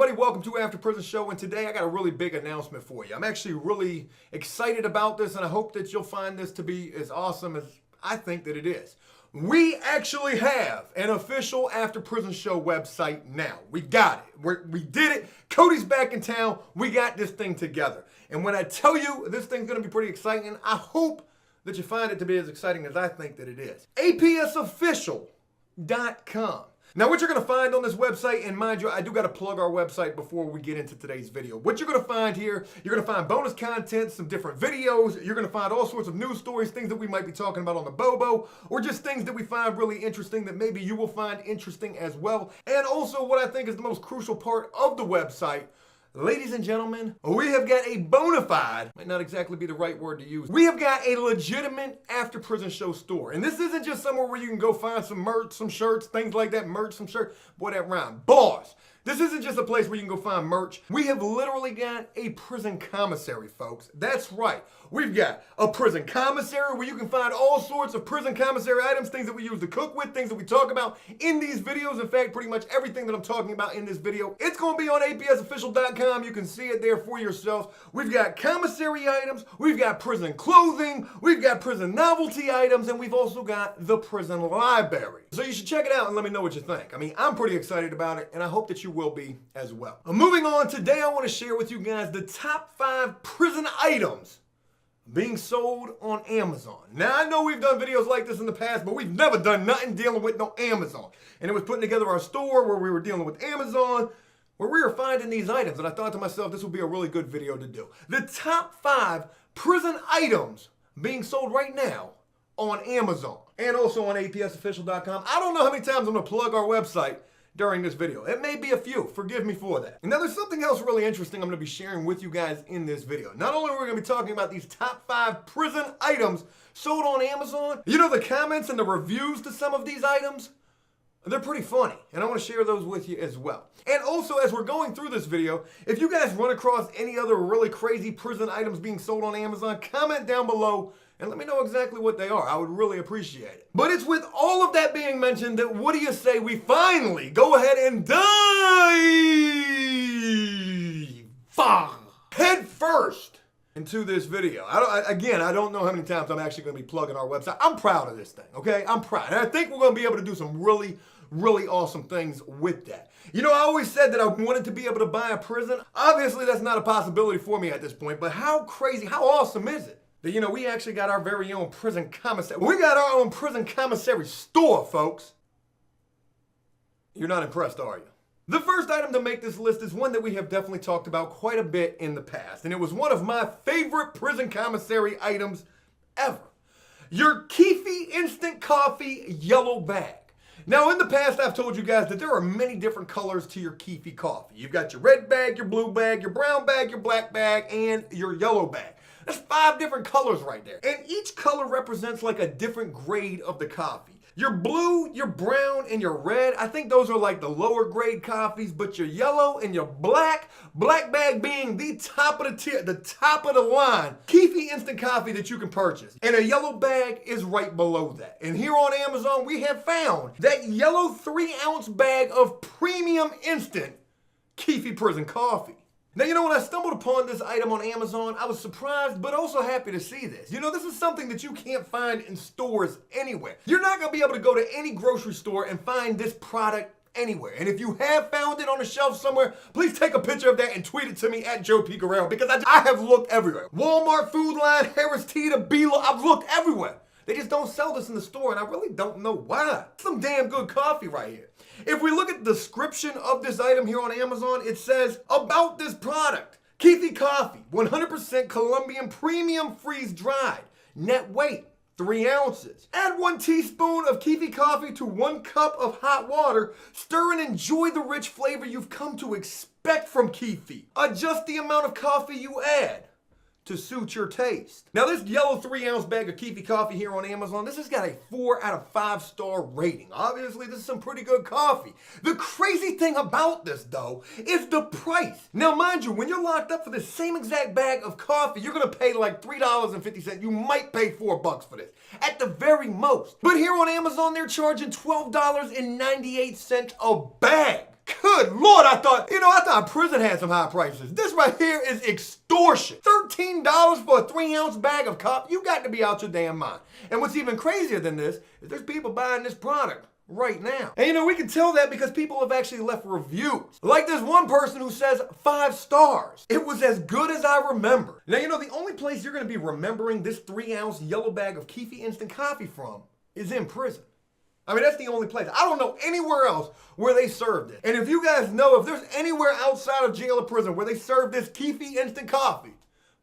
everybody? Welcome to After Prison Show, and today I got a really big announcement for you. I'm actually really excited about this, and I hope that you'll find this to be as awesome as I think that it is. We actually have an official After Prison Show website now. We got it. We did it. Cody's back in town. We got this thing together. And when I tell you this thing's going to be pretty exciting, I hope that you find it to be as exciting as I think that it is. APSofficial.com. Now, what you're going to find on this website, and mind you, I do got to plug our website before we get into today's video. What you're going to find here, you're going to find bonus content, some different videos. You're going to find all sorts of news stories, things that we might be talking about on the Bobo, or just things that we find really interesting that maybe you will find interesting as well. And also what I think is the most crucial part of the website, ladies and gentlemen, we have got a bona fide, might not exactly be the right word to use, we have got a legitimate After Prison Show store. And this isn't just somewhere where you can go find some merch, some shirts, things like that, some shirt, boy, that rhyme, bars. This isn't just a place where you can go find merch. We have literally got a prison commissary, folks. That's right. We've got a prison commissary where you can find all sorts of prison commissary items, things that we use to cook with, things that we talk about in these videos. In fact, pretty much everything that I'm talking about in this video, it's going to be on APSofficial.com. You can see it there for yourself. We've got commissary items, we've got prison clothing, we've got prison novelty items, and we've also got the prison library. So you should check it out and let me know what you think. I mean, I'm pretty excited about it, and I hope that you will be as well. Moving on, today I want to share with you guys the top 5 prison items being sold on Amazon. Now, I know we've done videos like this in the past, but we've never done nothing dealing with no Amazon. And it was putting together our store where we were dealing with Amazon, where we were finding these items. And I thought to myself, this would be a really good video to do. The top 5 prison items being sold right now on Amazon and also on APSofficial.com. I don't know how many times I'm going to plug our website during this video. It may be a few. Forgive me for that. And now there's something else really interesting I'm going to be sharing with you guys in this video. Not only are we going to be talking about these top 5 prison items sold on Amazon, you know, the comments and the reviews to some of these items, they're pretty funny. And I want to share those with you as well. And also, as we're going through this video, if you guys run across any other really crazy prison items being sold on Amazon, comment down below and let me know exactly what they are. I would really appreciate it. But it's with all of that being mentioned that what do you say we finally go ahead and dive head first into this video. I don't know how many times I'm actually going to be plugging our website. I'm proud of this thing, okay? I'm proud. And I think we're going to be able to do some really awesome things with that. You know, I always said that I wanted to be able to buy a prison. Obviously, that's not a possibility for me at this point, but how crazy, how awesome is it that, you know, we actually got our very own prison commissary. We got our own prison commissary store, folks. You're not impressed, are you? The first item to make this list is one that we have definitely talked about quite a bit in the past, and it was one of my favorite prison commissary items ever. Your Keefe instant coffee yellow bag. Now, in the past, I've told you guys that there are many different colors to your Keefe coffee. You've got your red bag, your blue bag, your brown bag, your black bag, and your yellow bag. That's 5 different colors right there. And each color represents like a different grade of the coffee. Your blue, your brown, and your red, I think those are like the lower grade coffees, but your yellow and your black bag being the top of the tier, the top of the line, Keefe instant coffee that you can purchase. And a yellow bag is right below that. And here on Amazon, we have found that yellow 3-ounce bag of premium instant Keefe prison coffee. Now, you know, when I stumbled upon this item on Amazon, I was surprised, but also happy to see this. You know, this is something that you can't find in stores anywhere. You're not going to be able to go to any grocery store and find this product anywhere. And if you have found it on a shelf somewhere, please take a picture of that and tweet it to me at joepguerrero, because I have looked everywhere. Walmart, Food Line, Harris Teeter, Beela, I've looked everywhere. They just don't sell this in the store, and I really don't know why. Some damn good coffee right here. If we look at the description of this item here on Amazon, it says about this product: Keefe coffee, 100% Colombian premium freeze dried, net weight 3 ounces. Add 1 teaspoon of Keefe coffee to 1 cup of hot water. Stir and enjoy the rich flavor you've come to expect from Keefe. Adjust the amount of coffee you add to suit your taste. Now, this yellow 3-ounce bag of Keefe coffee here on Amazon, this has got a 4 out of 5-star rating. Obviously, this is some pretty good coffee. The crazy thing about this, though, is the price. Now, mind you, when you're locked up for the same exact bag of coffee, you're gonna pay like $3.50. You might pay $4 for this, at the very most. But here on Amazon, they're charging $12.98 a bag. Good Lord, I thought thought prison had some high prices. This right here is extortion. $13 for a 3-ounce bag of coffee. You got to be out your damn mind. And what's even crazier than this is there's people buying this product right now. And you know, we can tell that because people have actually left reviews. Like this one person who says 5 stars. It was as good as I remember. Now, you know, the only place you're going to be remembering this 3-ounce yellow bag of Keefe instant coffee from is in prison. I mean, that's the only place. I don't know anywhere else where they served it. And if you guys know if there's anywhere outside of jail or prison where they serve this Keefe instant coffee,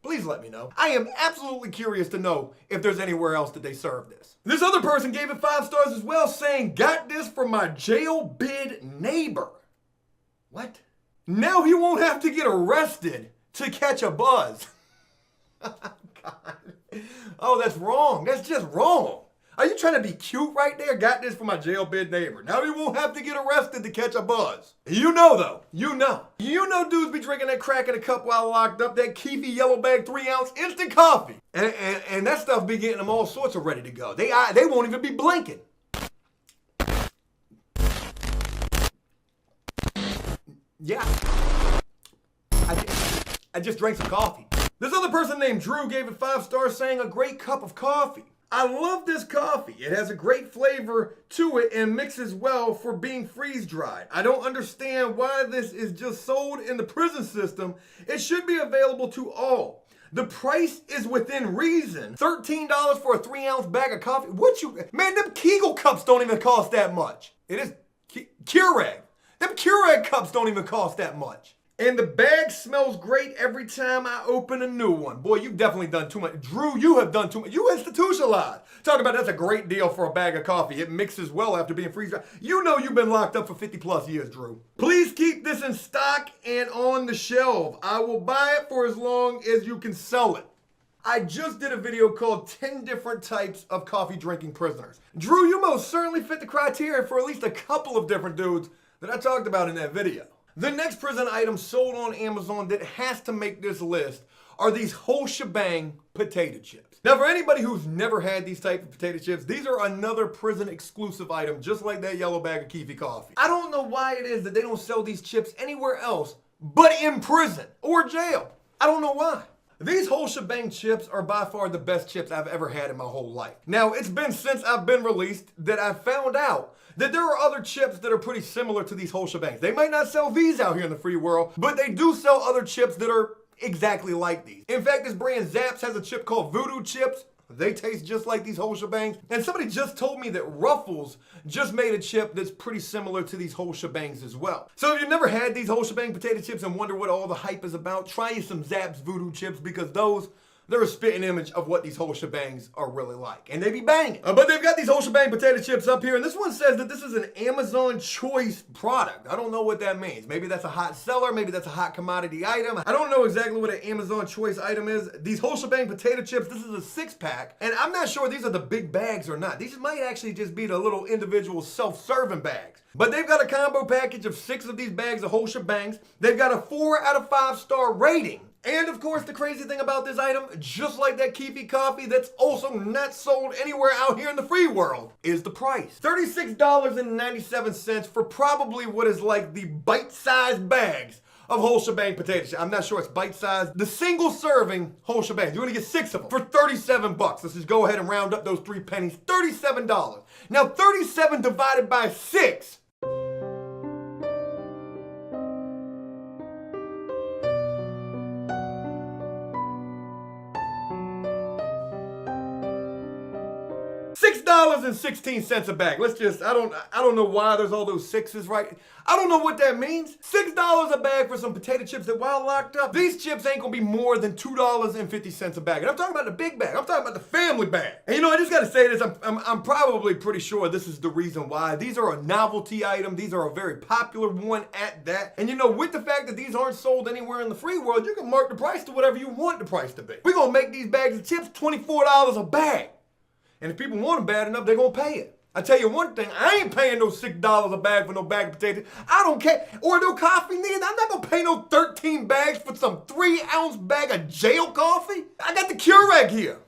please let me know. I am absolutely curious to know if there's anywhere else that they serve this. This other person gave it 5 stars as well, saying, got this from my jail bid neighbor. What? Now he won't have to get arrested to catch a buzz. God. Oh, that's wrong. That's just wrong. Are you trying to be cute right there? Got this from my jail bid neighbor. Now you won't have to get arrested to catch a buzz. You know though, you know dudes be drinking that crack in a cup while locked up, that Keefe yellow bag 3-ounce instant coffee. And that stuff be getting them all sorts of ready to go. They won't even be blinking. Yeah, I just drank some coffee. This other person named Drew gave it 5 stars, saying a great cup of coffee. I love this coffee. It has a great flavor to it and mixes well for being freeze-dried. I don't understand why this is just sold in the prison system. It should be available to all. The price is within reason. $13 for a 3-ounce bag of coffee. Man, them Kegel cups don't even cost that much. It is Keurig. Them Keurig cups don't even cost that much. And the bag smells great every time I open a new one. Boy, you've definitely done too much. Drew, you have done too much. You institutionalized. Talk about that's a great deal for a bag of coffee. It mixes well after being freeze-dried. You know you've been locked up for 50 plus years, Drew. Please keep this in stock and on the shelf. I will buy it for as long as you can sell it. I just did a video called 10 different types of coffee drinking prisoners. Drew, you most certainly fit the criteria for at least a couple of different dudes that I talked about in that video. The next prison item sold on Amazon that has to make this list are these whole shebang potato chips. Now, for anybody who's never had these type of potato chips, these are another prison exclusive item, just like that yellow bag of Keefe coffee. I don't know why it is that they don't sell these chips anywhere else but in prison or jail. I don't know why. These whole shebang chips are by far the best chips I've ever had in my whole life. Now, it's been since I've been released that I found out that there are other chips that are pretty similar to these whole shebangs. They might not sell these out here in the free world, but they do sell other chips that are exactly like these. In fact, this brand Zapp's has a chip called Voodoo Chips. They taste just like these whole shebangs. And somebody just told me that Ruffles just made a chip that's pretty similar to these whole shebangs as well. So if you've never had these whole shebang potato chips and wonder what all the hype is about, try you some Zapp's Voodoo Chips, because they're a spitting image of what these whole shebangs are really like. And they be banging. But they've got these whole shebang potato chips up here. And this one says that this is an Amazon choice product. I don't know what that means. Maybe that's a hot seller. Maybe that's a hot commodity item. I don't know exactly what an Amazon choice item is. These whole shebang potato chips, this is a 6-pack. And I'm not sure these are the big bags or not. These might actually just be the little individual self-serving bags. But they've got a combo package of 6 of these bags of whole shebangs. They've got a 4 out of 5 star rating. And of course, the crazy thing about this item, just like that Keefe coffee that's also not sold anywhere out here in the free world, is the price. $36.97 for probably what is like the bite-sized bags of whole shebang potato chips. I'm not sure it's bite-sized. The single serving whole shebang, you're gonna get 6 of them for 37 bucks. Let's just go ahead and round up those 3 pennies. $37. Now 37 divided by 6. $6.16 a bag. I don't know why there's all those 6s, right? I don't know what that means. $6 a bag for some potato chips that while locked up, these chips ain't gonna be more than $2.50 a bag. And I'm talking about the big bag. I'm talking about the family bag. And you know, I just gotta say this, I'm probably pretty sure this is the reason why. These are a novelty item. These are a very popular one at that. And you know, with the fact that these aren't sold anywhere in the free world, you can mark the price to whatever you want the price to be. We're gonna make these bags of chips $24 a bag. And if people want them bad enough, they're gonna pay it. I tell you one thing, I ain't paying no $6 a bag for no bag of potatoes. I don't care. Or no coffee neither. I'm not gonna pay no 13 bags for some 3-ounce bag of jail coffee. I got the Keurig here.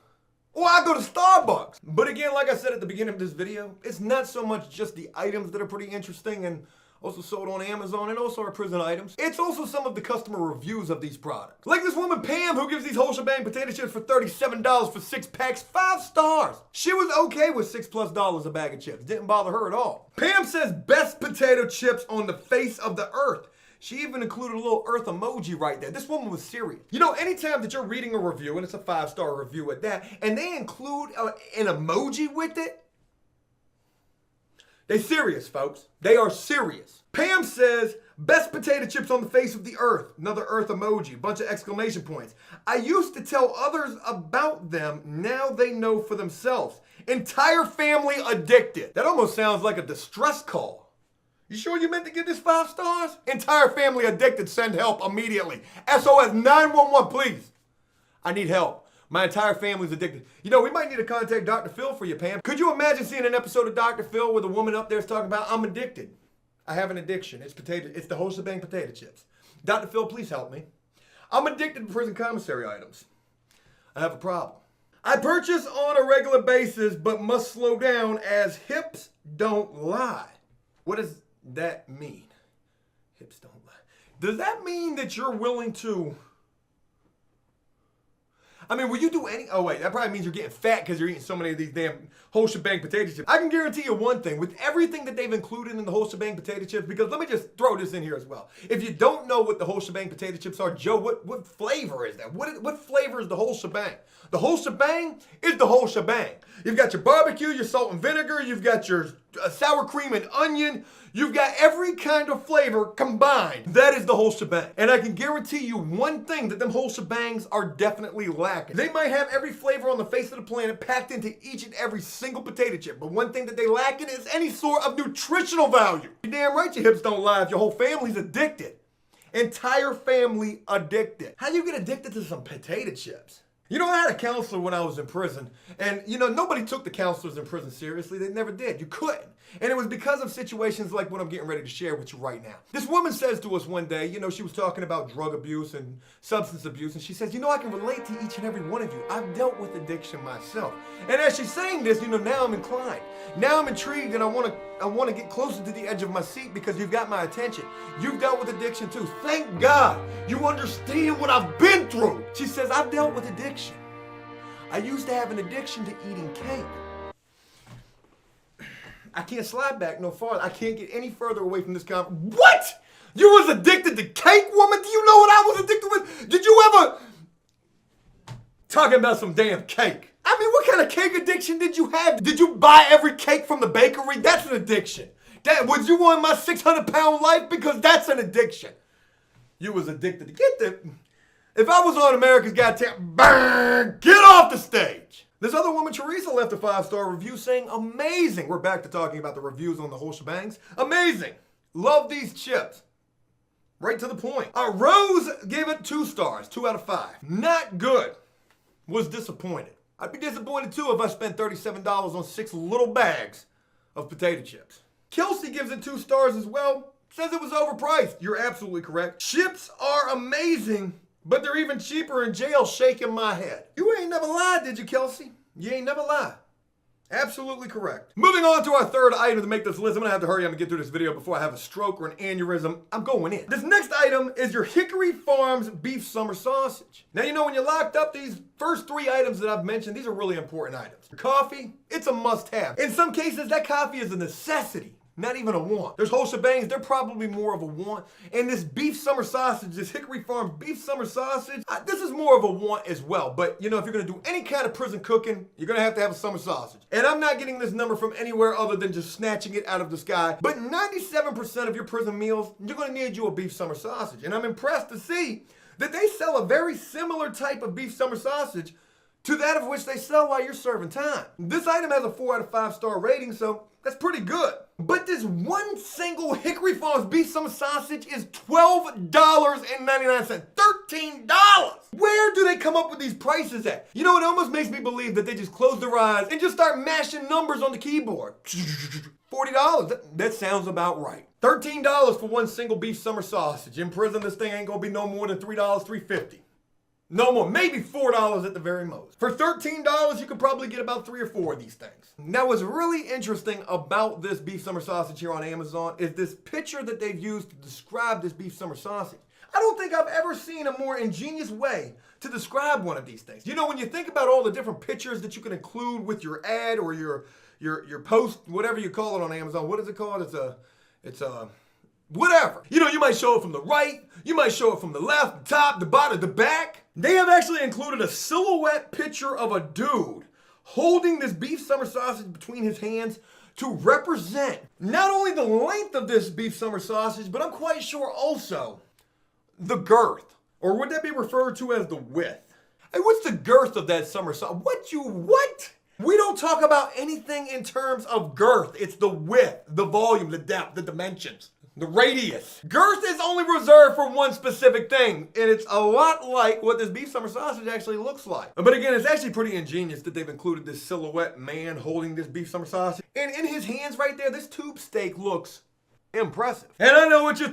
Or I go to Starbucks. But again, like I said at the beginning of this video, it's not so much just the items that are pretty interesting and Also sold on Amazon and also our prison items. It's also some of the customer reviews of these products. Like this woman Pam who gives these whole shebang potato chips for $37 for 6 packs, 5 stars. She was okay with $6+ a bag of chips. Didn't bother her at all. Pam says best potato chips on the face of the earth. She even included a little earth emoji right there. This woman was serious. You know, anytime that you're reading a review, and it's a 5-star review at that, and they include an emoji with it, they serious, folks. They are serious. Pam says, best potato chips on the face of the earth. Another earth emoji, bunch of exclamation points. I used to tell others about them. Now they know for themselves. Entire family addicted. That almost sounds like a distress call. You sure you meant to give this 5 stars? Entire family addicted. Send help immediately. SOS 911, please. I need help. My entire family's addicted. You know, we might need to contact Dr. Phil for you, Pam. Could you imagine seeing an episode of Dr. Phil where the woman up there is talking about, I'm addicted. I have an addiction. It's the whole shebang potato chips. Dr. Phil, please help me. I'm addicted to prison commissary items. I have a problem. I purchase on a regular basis, but must slow down as hips don't lie. What does that mean? Hips don't lie. Does that mean that you're willing to... I mean, will you do any... Oh, wait, that probably means you're getting fat because you're eating so many of these damn whole shebang potato chips. I can guarantee you one thing. With everything that they've included in the whole shebang potato chips, because let me just throw this in here as well. If you don't know what the whole shebang potato chips are, Joe, what flavor is that? What flavor is the whole shebang? The whole shebang is the whole shebang. You've got your barbecue, your salt and vinegar, you've got your sour cream and onion, you've got every kind of flavor combined. That is the whole shebang. And I can guarantee you one thing, that them whole shebangs are definitely lacking. They might have every flavor on the face of the planet packed into each and every single potato chip, but one thing that they lack in is any sort of nutritional value. You're damn right your hips don't lie if your whole family's addicted. Entire family addicted. How do you get addicted to some potato chips? You know, I had a counselor when I was in prison, and you know, nobody took the counselors in prison seriously. They never did. You couldn't. And it was because of situations like what I'm getting ready to share with you right now. This woman says to us one day, you know, she was talking about drug abuse and substance abuse, and she says, you know, I can relate to each and every one of you. I've dealt with addiction myself. And as she's saying this, you know, now I'm inclined. Now I'm intrigued, and I want to get closer to the edge of my seat because you've got my attention. You've dealt with addiction too. Thank God you understand what I've been through. She says, I've dealt with addiction. I used to have an addiction to eating cake. I can't slide back no farther. I can't get any further away from this conversation. What? You was addicted to cake, woman? Do you know what I was addicted with? Did you ever... Talking about some damn cake. I mean, what kind of cake addiction did you have? Did you buy every cake from the bakery? That's an addiction. Was you on my 600-pound life? Because that's an addiction. You was addicted to... Get the... If I was on America's Got Talent, bang, get off the stage. This other woman, Teresa, left a 5-star review saying, amazing. We're back to talking about the reviews on the whole shebangs. Amazing. Love these chips. Right to the point. Rose gave it 2 stars, 2 out of 5. Not good. Was disappointed. I'd be disappointed too if I spent $37 on 6 little bags of potato chips. Kelsey gives it 2 stars as well. Says it was overpriced. You're absolutely correct. Chips are amazing, but they're even cheaper in jail. Shaking my head. You ain't never lied, did you, Kelsey? You ain't never lied. Absolutely correct. Moving on to our third item to make this list. I'm gonna have to hurry up and get through this video before I have a stroke or an aneurysm. I'm going in. This next item is your Hickory Farms beef summer sausage. Now, you know, when you're locked up, these first 3 items that I've mentioned, these are really important items. Coffee, it's a must-have. In some cases, that coffee is a necessity. Not even a want. There's whole shebangs, they're probably more of a want. And this beef summer sausage, this Hickory Farms beef summer sausage, this is more of a want as well. But you know, if you're gonna do any kind of prison cooking, you're gonna have to have a summer sausage. And I'm not getting this number from anywhere other than just snatching it out of the sky. But 97% of your prison meals, you're gonna need you a beef summer sausage. And I'm impressed to see that they sell a very similar type of beef summer sausage to that of which they sell while you're serving time. This item has a 4 out of 5-star rating, so that's pretty good. But this one single Hickory Farms beef summer sausage is $12.99. $13! Where do they come up with these prices at? You know, it almost makes me believe that they just close their eyes and just start mashing numbers on the keyboard. $40, that sounds about right. $13 for one single beef summer sausage. In prison, this thing ain't gonna be no more than $3, $3.50. No more, maybe $4 at the very most. For $13, you could probably get about 3 or 4 of these things. Now, what's really interesting about this beef summer sausage here on Amazon is this picture that they've used to describe this beef summer sausage. I don't think I've ever seen a more ingenious way to describe one of these things. You know, when you think about all the different pictures that you can include with your ad or your post, whatever you call it on Amazon, what is it called? It's a whatever. You know, you might show it from the right, you might show it from the left, the top, the bottom, the back. They have actually included a silhouette picture of a dude holding this beef summer sausage between his hands to represent not only the length of this beef summer sausage, but I'm quite sure also the girth. Or would that be referred to as the width? Hey, what's the girth of that summer sausage? What? We don't talk about anything in terms of girth. It's the width, the volume, the depth, the dimensions, the radius. Girth is only reserved for one specific thing, and it's a lot like what this beef summer sausage actually looks like. But again, it's actually pretty ingenious that they've included this silhouette man holding this beef summer sausage. And in his hands right there, this tube steak looks impressive. And I know what you're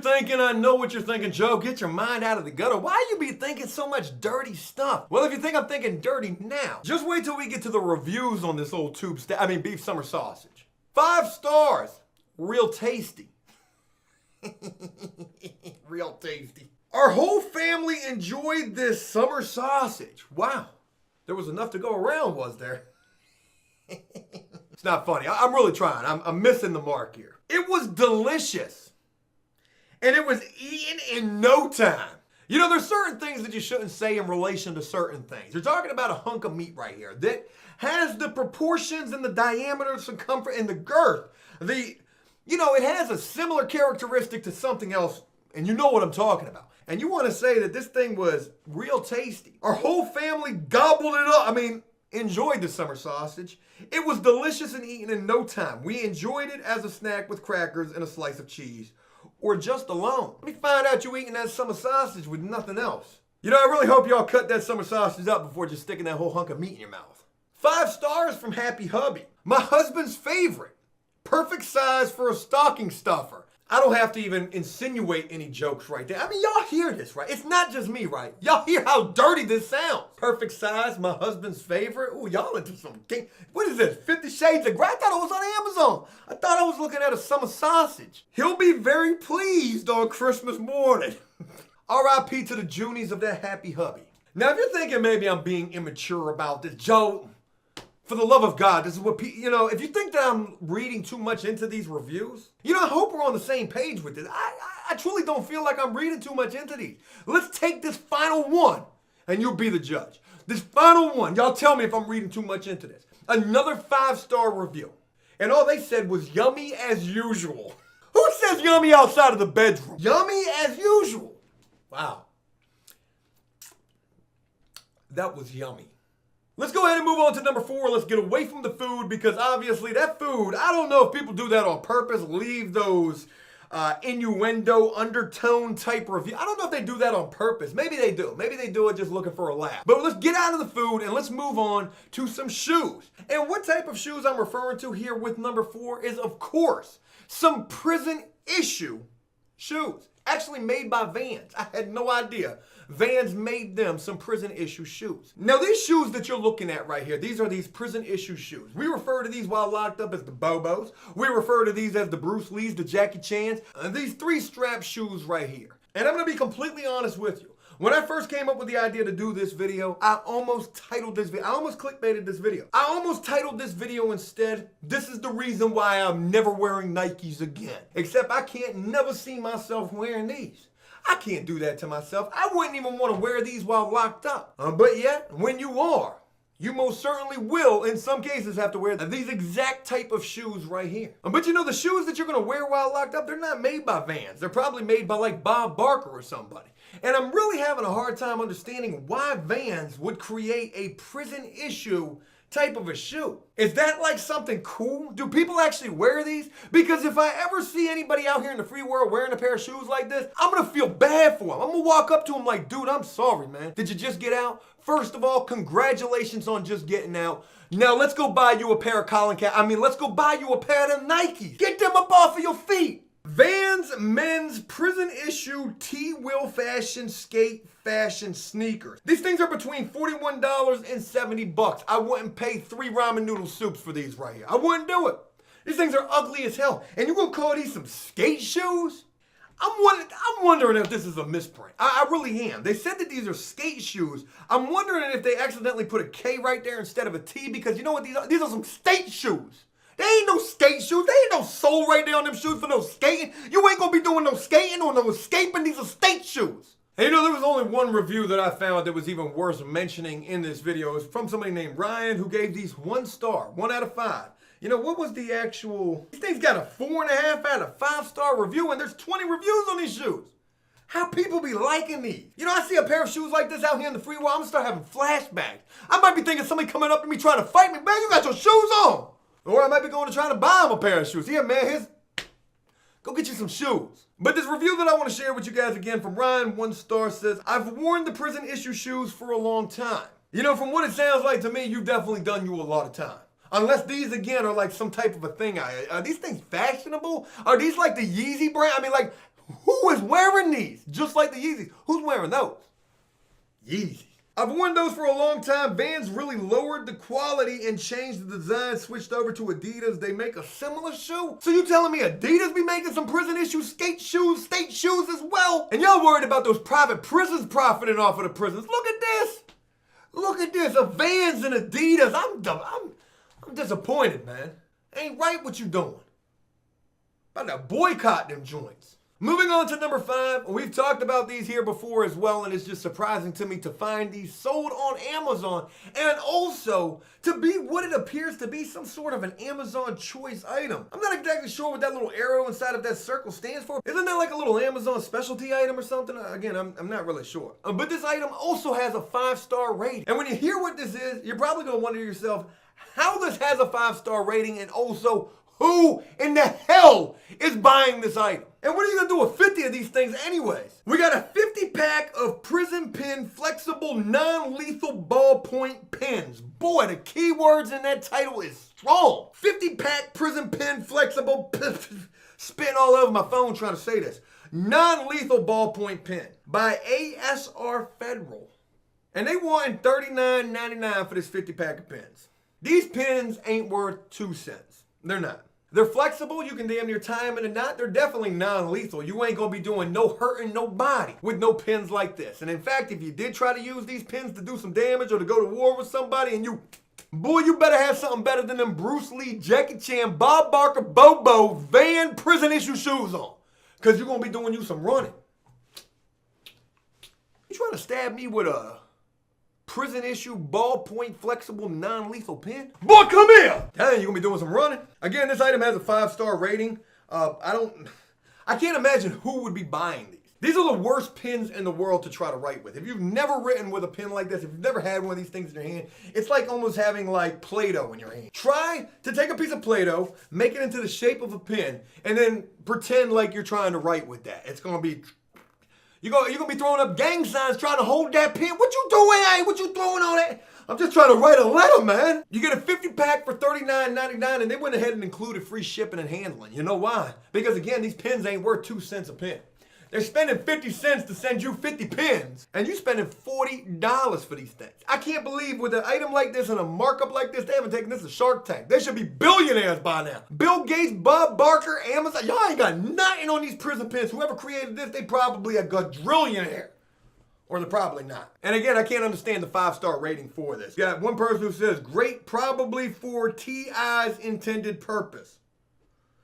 thinking, Joe, get your mind out of the gutter. Why you be thinking so much dirty stuff? Well, if you think I'm thinking dirty now, just wait till we get to the reviews on this old beef summer sausage. 5 stars, real tasty. Real tasty. Our whole family enjoyed this summer sausage. Wow, there was enough to go around, was there? It's not funny. I'm really trying. I'm missing the mark here. It was delicious. And it was eaten in no time. You know, there's certain things that you shouldn't say in relation to certain things. You're talking about a hunk of meat right here that has the proportions and the diameter, circumference, and the girth. It has a similar characteristic to something else, and you know what I'm talking about. And you want to say that this thing was real tasty. Our whole family gobbled it up. Enjoyed the summer sausage. It was delicious and eaten in no time. We enjoyed it as a snack with crackers and a slice of cheese, or just alone. Let me find out you eating that summer sausage with nothing else. You know, I really hope y'all cut that summer sausage up before just sticking that whole hunk of meat in your mouth. 5 stars from Happy Hubby. My husband's favorite. Perfect size for a stocking stuffer. I don't have to even insinuate any jokes right there. Y'all hear this, right? It's not just me, right? Y'all hear how dirty this sounds. Perfect size, my husband's favorite. Ooh, y'all into some king. What is this, 50 Shades of Grey? I thought it was on Amazon. I thought I was looking at a summer sausage. He'll be very pleased on Christmas morning. R.I.P. to the Junies of that Happy Hubby. Now, if you're thinking maybe I'm being immature about this, Joe, for the love of God, this is what if you think that I'm reading too much into these reviews, I hope we're on the same page with this. I truly don't feel like I'm reading too much into these. Let's take this final one, and you'll be the judge. This final one, y'all tell me if I'm reading too much into this. Another 5-star review. And all they said was yummy as usual. Who says yummy outside of the bedroom? Yummy as usual. Wow. That was yummy. Let's go ahead and move on to number 4. Let's get away from the food, because obviously that food, I don't know if people do that on purpose, leave those innuendo, undertone type review. I don't know if they do that on purpose. Maybe they do. Maybe they do it just looking for a laugh. But let's get out of the food and let's move on to some shoes. And what type of shoes I'm referring to here with number 4 is, of course, some prison issue shoes. Actually made by Vans. I had no idea. Vans made them some prison issue shoes. Now, these shoes that you're looking at right here, these are these prison issue shoes. We refer to these while locked up as the Bobos. We refer to these as the Bruce Lees, the Jackie Chans, and these 3-strap shoes right here. And I'm gonna be completely honest with you. When I first came up with the idea to do this video, I almost titled this video. I almost clickbaited this video. I almost titled this video instead, "This is the reason why I'm never wearing Nikes again." Except I can't never see myself wearing these. I can't do that to myself. I wouldn't even want to wear these while locked up. But yet, when you are, you most certainly will, in some cases, have to wear these exact type of shoes right here. But the shoes that you're going to wear while locked up, they're not made by Vans. They're probably made by like Bob Barker or somebody. And I'm really having a hard time understanding why Vans would create a prison issue type of a shoe. Is that like something cool? Do people actually wear these? Because if I ever see anybody out here in the free world wearing a pair of shoes like this, I'm gonna feel bad for them. I'm gonna walk up to them like, dude, I'm sorry, man. Did you just get out? First of all, congratulations on just getting out. Now let's go buy you a pair of let's go buy you a pair of them Nikes. Get them up off of your feet. Vans men's prison issue T-Will fashion skate fashion sneakers. These things are between $41 and $70. I wouldn't pay 3 ramen noodle soups for these right here. I wouldn't do it. These things are ugly as hell. And you gonna call these some skate shoes? I'm wondering if this is a misprint. I really am. They said that these are skate shoes. I'm wondering if they accidentally put a K right there instead of a T, because you know what these are? These are some skate shoes. They ain't no skate shoes. They ain't no sole right there on them shoes for no skating. You ain't gonna be doing no skating or no escaping. These are skate shoes. And you know, there was only one review that I found that was even worth mentioning in this video. It was from somebody named Ryan, who gave these 1 star, 1 out of 5. You know, what was the actual... These things got a 4.5 out of 5-star review, and there's 20 reviews on these shoes. How people be liking these? You know, I see a pair of shoes like this out here in the free world, I'm gonna start having flashbacks. I might be thinking somebody coming up to me trying to fight me. Man, you got your shoes on. Or I might be going to try to buy him a pair of shoes. Yeah, man, go get you some shoes. But this review that I want to share with you guys again from Ryan, 1 star, says, I've worn the prison issue shoes for a long time. You know, from what it sounds like to me, you've definitely done you a lot of time. Unless these, again, are like some type of a thing. Are these things fashionable? Are these like the Yeezy brand? I mean, like, who is wearing these? Just like the Yeezys. Who's wearing those? Yeezy. I've worn those for a long time. Vans really lowered the quality and changed the design, switched over to Adidas. They make a similar shoe? So you telling me Adidas be making some prison issue skate shoes, state shoes as well? And y'all worried about those private prisons profiting off of the prisons. Look at this. Look at this. A Vans and Adidas. I'm disappointed, man. Ain't right what you doing. About to boycott them joints. Moving on to number 5. We've talked about these here before as well, and it's just surprising to me to find these sold on Amazon, and also to be what it appears to be some sort of an Amazon choice item. I'm not exactly sure what that little arrow inside of that circle stands for. Isn't that like a little Amazon specialty item or something? Again, I'm not really sure. But this item also has a 5-star rating. And when you hear what this is, you're probably going to wonder to yourself, how this has a 5-star rating, and also who in the hell is buying this item? And what are you gonna do with 50 of these things anyways? We got a 50-pack of prison pen flexible non-lethal ballpoint pens. Boy, the keywords in that title is strong. 50-pack prison pen flexible, spitting all over my phone trying to say this. Non-lethal ballpoint pen by ASR Federal. And they wanted $39.99 for this 50-pack of pens. These pens ain't worth 2 cents. They're not. They're flexible. You can damn near tie them in a knot. They're definitely non-lethal. You ain't going to be doing no hurting nobody with no pens like this. And in fact, if you did try to use these pens to do some damage or to go to war with somebody, and you better have something better than them Bruce Lee, Jackie Chan, Bob Barker, Bobo, Van prison issue shoes on. Because you're going to be doing you some running. You trying to stab me with a prison issue ballpoint flexible non-lethal pen? Boy, come here! Dang, you're gonna be doing some running. Again, this item has a 5-star rating. I can't imagine who would be buying these. These are the worst pens in the world to try to write with. If you've never written with a pen like this, if you've never had one of these things in your hand, it's like almost having like Play-Doh in your hand. Try to take a piece of Play-Doh, make it into the shape of a pen, and then pretend like you're trying to write with that. It's gonna be... You're gonna be throwing up gang signs trying to hold that pen. What you doing, hey? What you throwing on that? I'm just trying to write a letter, man. You get a 50-pack for $39.99, and they went ahead and included free shipping and handling. You know why? Because again, these pens ain't worth 2 cents a pen. They're spending 50 cents to send you 50 pens, and you spending $40 for these things. I can't believe with an item like this and a markup like this, they haven't taken this to Shark Tank. They should be billionaires by now. Bill Gates, Bob Barker, Amazon, y'all ain't got nothing on these prison pens. Whoever created this, they probably a quadrillionaire. Or they're probably not. And again, I can't understand the 5-star rating for this. You got one person who says, great probably for TI's intended purpose.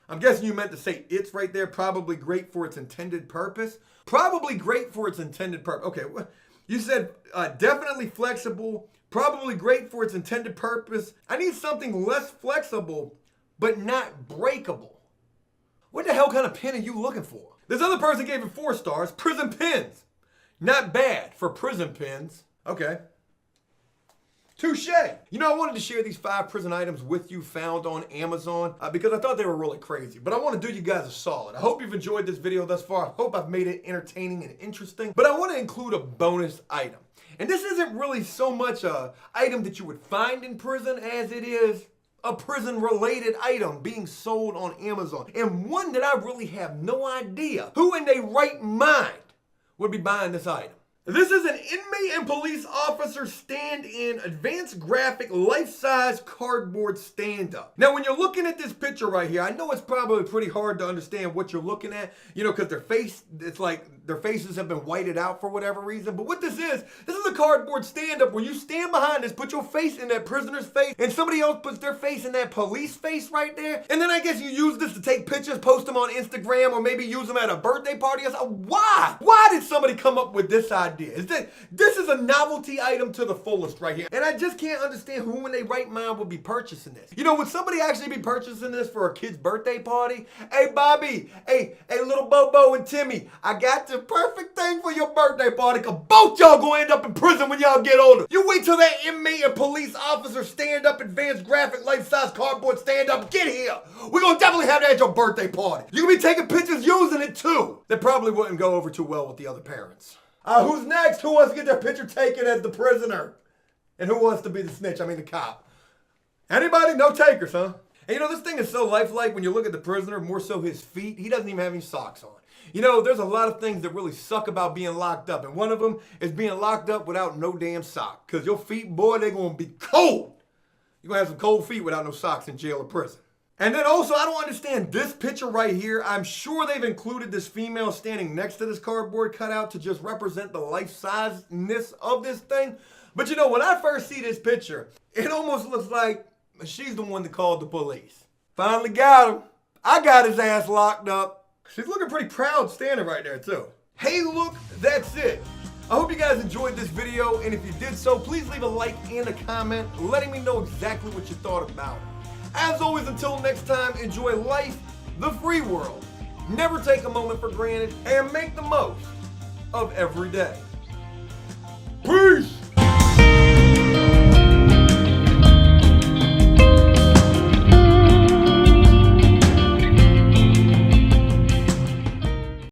I'm guessing you meant to say it's right there, probably great for its intended purpose. Probably great for its intended purpose. Okay, you said definitely flexible, probably great for its intended purpose. I need something less flexible, but not breakable. What the hell kind of pen are you looking for? This other person gave it 4 stars, prison pens. Not bad for prison pens. Okay. Touche. You know, I wanted to share these 5 prison items with you found on Amazon because I thought they were really crazy. But I want to do you guys a solid. I hope you've enjoyed this video thus far. I hope I've made it entertaining and interesting. But I want to include a bonus item. And this isn't really so much a item that you would find in prison as it is a prison-related item being sold on Amazon, and one that I really have no idea who in their right mind would be buying this item. This is an inmate and police officer stand-in advanced graphic life-size cardboard stand-up. Now, when you're looking at this picture right here, I know it's probably pretty hard to understand what you're looking at, you know, because it's like their faces have been whited out for whatever reason. But what this is a cardboard stand-up where you stand behind this, put your face in that prisoner's face, and somebody else puts their face in that police face right there. And then I guess you use this to take pictures, post them on Instagram, or maybe use them at a birthday party or something. Why? Why did somebody come up with this idea? This is a novelty item to the fullest right here. And I just can't understand who in their right mind would be purchasing this. You know, would somebody actually be purchasing this for a kid's birthday party? Hey, Bobby, hey, little Bobo and Timmy, I got the perfect thing for your birthday party, because both y'all gonna end up in prison when y'all get older. You wait till that inmate and police officer stand up advanced graphic life-size cardboard stand up. Get here. We're gonna definitely have that at your birthday party. You gonna be taking pictures using it too. That probably wouldn't go over too well with the other parents. Who's next? Who wants to get their picture taken as the prisoner? And who wants to be the snitch? I mean the cop. Anybody? No takers, huh? And you know, this thing is so lifelike when you look at the prisoner, more so his feet. He doesn't even have any socks on. You know, there's a lot of things that really suck about being locked up. And one of them is being locked up without no damn sock. Because your feet, boy, they're going to be cold. You're going to have some cold feet without no socks in jail or prison. And then also, I don't understand this picture right here. I'm sure they've included this female standing next to this cardboard cutout to just represent the life-sizeness of this thing. But you know, when I first see this picture, it almost looks like she's the one that called the police. Finally got him. I got his ass locked up. She's looking pretty proud standing right there too. Hey, look, that's it. I hope you guys enjoyed this video, and if you did so, please leave a like and a comment letting me know exactly what you thought about it. As always, until next time, enjoy life, the free world. Never take a moment for granted, and make the most of every day. Peace!